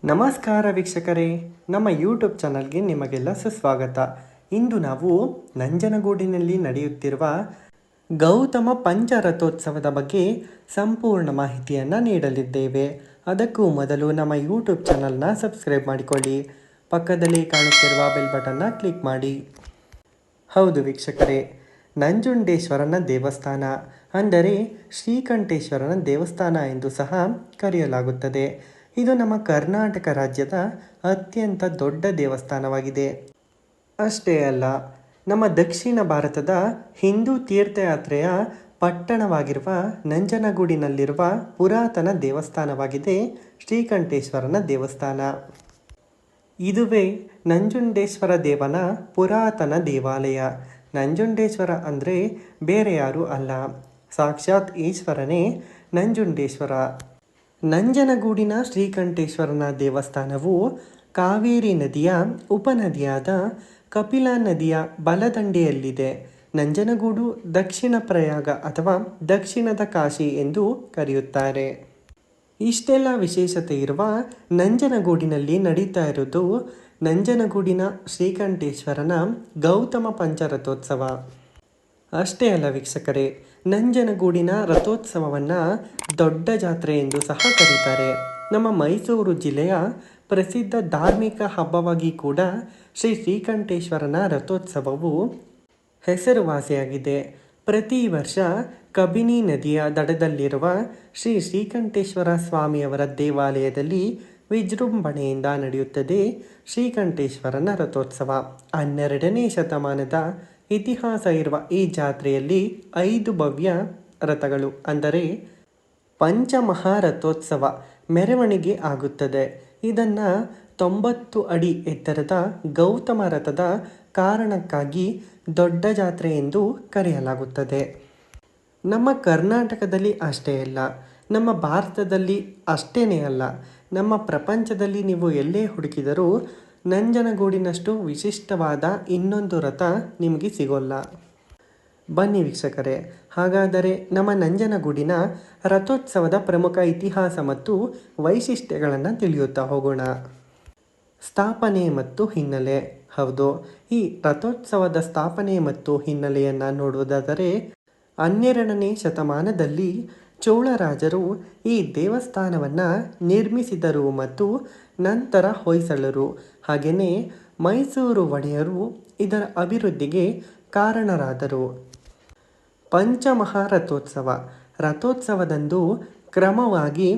ನಮಸ್ಕಾರ ವೀಕ್ಷಕರೇ, ನಮ್ಮ ಯೂಟ್ಯೂಬ್ ಚಾನಲ್ಗೆ ನಿಮಗೆಲ್ಲ ಸುಸ್ವಾಗತ. ಇಂದು ನಾವು ನಂಜನಗೂಡಿನಲ್ಲಿ ನಡೆಯುತ್ತಿರುವ ಗೌತಮ ಪಂಚರಥೋತ್ಸವದ ಬಗ್ಗೆ ಸಂಪೂರ್ಣ ಮಾಹಿತಿಯನ್ನು ನೀಡಲಿದ್ದೇವೆ. ಅದಕ್ಕೂ ಮೊದಲು ನಮ್ಮ ಯೂಟ್ಯೂಬ್ ಚಾನಲ್ನ ಸಬ್ಸ್ಕ್ರೈಬ್ ಮಾಡಿಕೊಳ್ಳಿ, ಪಕ್ಕದಲ್ಲಿ ಕಾಣುತ್ತಿರುವ ಬೆಲ್ ಬಟನ್ನ ಕ್ಲಿಕ್ ಮಾಡಿ. ಹೌದು ವೀಕ್ಷಕರೇ, ನಂಜುಂಡೇಶ್ವರನ ದೇವಸ್ಥಾನ ಅಂದರೆ ಶ್ರೀಕಂಠೇಶ್ವರನ ದೇವಸ್ಥಾನ ಎಂದು ಸಹ ಕರೆಯಲಾಗುತ್ತದೆ. ಇದು ನಮ್ಮ ಕರ್ನಾಟಕ ರಾಜ್ಯದ ಅತ್ಯಂತ ದೊಡ್ಡ ದೇವಸ್ಥಾನವಾಗಿದೆ. ಅಷ್ಟೇ ಅಲ್ಲ, ನಮ್ಮ ದಕ್ಷಿಣ ಭಾರತದ ಹಿಂದೂ ತೀರ್ಥಯಾತ್ರೆಯ ಪಟ್ಟಣವಾಗಿರುವ ನಂಜನಗೂಡಿನಲ್ಲಿರುವ ಪುರಾತನ ದೇವಸ್ಥಾನವಾಗಿದೆ ಶ್ರೀಕಂಠೇಶ್ವರನ ದೇವಸ್ಥಾನ. ಇದುವೇ ನಂಜುಂಡೇಶ್ವರ ದೇವನ ಪುರಾತನ ದೇವಾಲಯ. ನಂಜುಂಡೇಶ್ವರ ಅಂದರೆ ಬೇರೆ ಯಾರೂ ಅಲ್ಲ, ಸಾಕ್ಷಾತ್ ಈಶ್ವರನೇ ನಂಜುಂಡೇಶ್ವರ. ನಂಜನಗೂಡಿನ ಶ್ರೀಕಂಠೇಶ್ವರನ ದೇವಸ್ಥಾನವು ಕಾವೇರಿ ನದಿಯ ಉಪನದಿಯಾದ ಕಪಿಲಾ ನದಿಯ ಬಲದಂಡೆಯಲ್ಲಿದೆ. ನಂಜನಗೂಡು ದಕ್ಷಿಣ ಪ್ರಯಾಗ ಅಥವಾ ದಕ್ಷಿಣದ ಕಾಶಿ ಎಂದು ಕರೆಯುತ್ತಾರೆ. ಇಷ್ಟೆಲ್ಲ ವಿಶೇಷತೆ ಇರುವ ನಂಜನಗೂಡಿನಲ್ಲಿ ನಡೀತಾ ಇರೋದು ನಂಜನಗೂಡಿನ ಶ್ರೀಕಂಠೇಶ್ವರನ ಗೌತಮ ಪಂಚರಥೋತ್ಸವ. ಅಷ್ಟೇ ಅಲ್ಲ ವೀಕ್ಷಕರೇ, ನಂಜನಗೂಡಿನ ರಥೋತ್ಸವವನ್ನು ದೊಡ್ಡ ಜಾತ್ರೆ ಎಂದು ಸಹ ಕರೀತಾರೆ. ನಮ್ಮ ಮೈಸೂರು ಜಿಲ್ಲೆಯ ಪ್ರಸಿದ್ಧ ಧಾರ್ಮಿಕ ಹಬ್ಬವಾಗಿ ಕೂಡ ಶ್ರೀಕಂಠೇಶ್ವರನ ರಥೋತ್ಸವವು ಹೆಸರುವಾಸಿಯಾಗಿದೆ. ಪ್ರತಿ ವರ್ಷ ಕಬಿನಿ ನದಿಯ ದಡದಲ್ಲಿರುವ ಶ್ರೀಕಂಠೇಶ್ವರ ಸ್ವಾಮಿಯವರ ದೇವಾಲಯದಲ್ಲಿ ವಿಜೃಂಭಣೆಯಿಂದ ನಡೆಯುತ್ತದೆ ಶ್ರೀಕಂಠೇಶ್ವರನ ರಥೋತ್ಸವ. 12ನೇ ಶತಮಾನದ ಇತಿಹಾಸ ಇರುವ ಈ ಜಾತ್ರೆಯಲ್ಲಿ 5 ಭವ್ಯ ರಥಗಳು ಅಂದರೆ ಪಂಚಮಹಾರಥೋತ್ಸವ ಮೆರವಣಿಗೆ ಆಗುತ್ತದೆ. ಇದನ್ನು 90 ಅಡಿ ಎತ್ತರದ ಗೌತಮ ರಥದ ಕಾರಣಕ್ಕಾಗಿ ದೊಡ್ಡ ಜಾತ್ರೆ ಎಂದು ಕರೆಯಲಾಗುತ್ತದೆ. ನಮ್ಮ ಕರ್ನಾಟಕದಲ್ಲಿ ಅಷ್ಟೇ ಅಲ್ಲ, ನಮ್ಮ ಭಾರತದಲ್ಲಿ ಅಷ್ಟೇನೇ ಅಲ್ಲ, ನಮ್ಮ ಪ್ರಪಂಚದಲ್ಲಿ ನೀವು ಎಲ್ಲೇ ಹುಡುಕಿದರೂ ನಂಜನಗೂಡಿನಷ್ಟು ವಿಶಿಷ್ಟವಾದ ಇನ್ನೊಂದು ರಥ ನಿಮಗೆ ಸಿಗೋಲ್ಲ. ಬನ್ನಿ ವೀಕ್ಷಕರೇ, ಹಾಗಾದರೆ ನಮ್ಮ ನಂಜನಗೂಡಿನ ರಥೋತ್ಸವದ ಪ್ರಮುಖ ಇತಿಹಾಸ ಮತ್ತು ವೈಶಿಷ್ಟ್ಯಗಳನ್ನು ತಿಳಿಯುತ್ತಾ ಹೋಗೋಣ. ಸ್ಥಾಪನೆ ಮತ್ತು ಹಿನ್ನೆಲೆ. ಹೌದು, ಈ ರಥೋತ್ಸವದ ಸ್ಥಾಪನೆ ಮತ್ತು ಹಿನ್ನೆಲೆಯನ್ನು ನೋಡುವುದಾದರೆ 12ನೇ ಶತಮಾನದಲ್ಲಿ ಚೋಳರಾಜರು ಈ ದೇವಸ್ಥಾನವನ್ನು ನಿರ್ಮಿಸಿದರು ಮತ್ತು ನಂತರ ಹೊಯ್ಸಳರು ಹಾಗೆಯೇ ಮೈಸೂರು ಒಡೆಯರು ಇದರ ಅಭಿವೃದ್ಧಿಗೆ ಕಾರಣರಾದರು. ಪಂಚಮಹಾರಥೋತ್ಸವ. ರಥೋತ್ಸವದಂದು ಕ್ರಮವಾಗಿ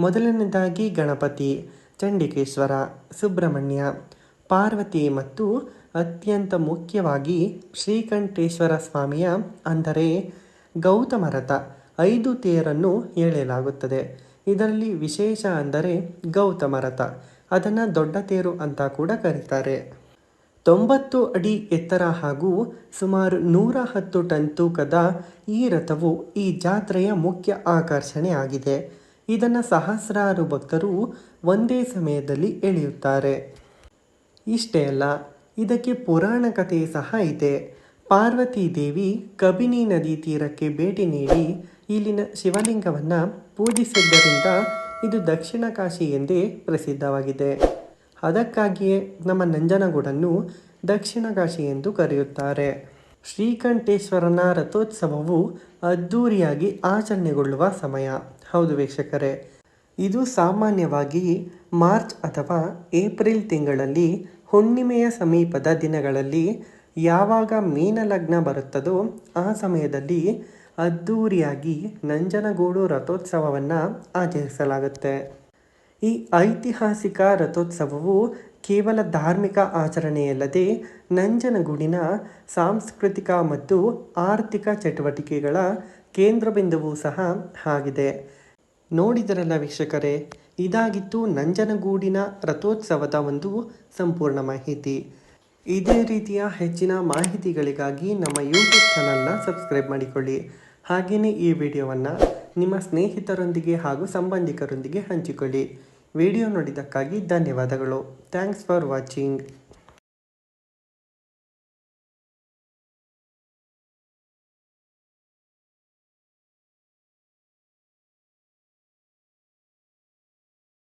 ಮೊದಲನೇದಾಗಿ ಗಣಪತಿ, ಚಂಡಿಕೇಶ್ವರ, ಸುಬ್ರಹ್ಮಣ್ಯ, ಪಾರ್ವತಿ ಮತ್ತು ಅತ್ಯಂತ ಮುಖ್ಯವಾಗಿ ಶ್ರೀಕಂಠೇಶ್ವರ ಸ್ವಾಮಿಯ ಅಂದರೆ ಗೌತಮ ರಥ 5 ತೇರನ್ನು ಎಳೆಯಲಾಗುತ್ತದೆ. ಇದರಲ್ಲಿ ವಿಶೇಷ ಅಂದರೆ ಗೌತಮ ರಥ, ಅದನ್ನು ದೊಡ್ಡ ತೇರು ಅಂತ ಕೂಡ ಕರೀತಾರೆ. 90 ಅಡಿ ಎತ್ತರ ಹಾಗೂ ಸುಮಾರು 110 ಟನ್ ತೂಕದ ಈ ರಥವು ಈ ಜಾತ್ರೆಯ ಮುಖ್ಯ ಆಕರ್ಷಣೆ ಆಗಿದೆ. ಇದನ್ನು ಸಹಸ್ರಾರು ಭಕ್ತರು ಒಂದೇ ಸಮಯದಲ್ಲಿ ಎಳೆಯುತ್ತಾರೆ. ಇಷ್ಟೇ ಅಲ್ಲ, ಇದಕ್ಕೆ ಪುರಾಣ ಕಥೆ ಸಹ ಇದೆ. ಪಾರ್ವತಿ ದೇವಿ ಕಬಿನಿ ನದಿ ತೀರಕ್ಕೆ ಭೇಟಿ ನೀಡಿ ಇಲ್ಲಿನ ಶಿವಲಿಂಗವನ್ನು ಪೂಜಿಸಿದ್ದರಿಂದ ಇದು ದಕ್ಷಿಣ ಕಾಶಿ ಎಂದೇ ಪ್ರಸಿದ್ಧವಾಗಿದೆ. ಅದಕ್ಕಾಗಿಯೇ ನಮ್ಮ ನಂಜನಗೂಡನ್ನು ದಕ್ಷಿಣ ಕಾಶಿ ಎಂದು ಕರೆಯುತ್ತಾರೆ. ಶ್ರೀಕಂಠೇಶ್ವರನ ರಥೋತ್ಸವವು ಅದ್ಧೂರಿಯಾಗಿ ಆಚರಣೆಗೊಳ್ಳುವ ಸಮಯ. ಹೌದು ವೀಕ್ಷಕರೇ, ಇದು ಸಾಮಾನ್ಯವಾಗಿ ಮಾರ್ಚ್ ಅಥವಾ ಏಪ್ರಿಲ್ ತಿಂಗಳಲ್ಲಿ ಹುಣ್ಣಿಮೆಯ ಸಮೀಪದ ದಿನಗಳಲ್ಲಿ ಯಾವಾಗ ಮೀನಲಗ್ನ ಬರುತ್ತದೋ ಆ ಸಮಯದಲ್ಲಿ ಅದ್ಧೂರಿಯಾಗಿ ನಂಜನಗೂಡು ರಥೋತ್ಸವವನ್ನು ಆಚರಿಸಲಾಗುತ್ತೆ. ಈ ಐತಿಹಾಸಿಕ ರಥೋತ್ಸವವು ಕೇವಲ ಧಾರ್ಮಿಕ ಆಚರಣೆಯಲ್ಲದೆ ನಂಜನಗೂಡಿನ ಸಾಂಸ್ಕೃತಿಕ ಮತ್ತು ಆರ್ಥಿಕ ಚಟುವಟಿಕೆಗಳ ಕೇಂದ್ರಬಿಂದುವು ಸಹ ಆಗಿದೆ. ನೋಡಿದರಲ್ಲ ವೀಕ್ಷಕರೇ, ಇದಾಗಿತ್ತು ನಂಜನಗೂಡಿನ ರಥೋತ್ಸವದ ಒಂದು ಸಂಪೂರ್ಣ ಮಾಹಿತಿ. ಇದೇ ರೀತಿಯ ಹೆಚ್ಚಿನ ಮಾಹಿತಿಗಳಿಗಾಗಿ ನಮ್ಮ ಯೂಟ್ಯೂಬ್ ಚಾನಲ್ನ ಸಬ್ಸ್ಕ್ರೈಬ್ ಮಾಡಿಕೊಳ್ಳಿ. ಹಾಗೆಯೇ ಈ ವಿಡಿಯೋವನ್ನು ನಿಮ್ಮ ಸ್ನೇಹಿತರೊಂದಿಗೆ ಹಾಗೂ ಸಂಬಂಧಿಕರೊಂದಿಗೆ ಹಂಚಿಕೊಳ್ಳಿ. ವಿಡಿಯೋ ನೋಡಿದ್ದಕ್ಕಾಗಿ ಧನ್ಯವಾದಗಳು. Thanks for watching.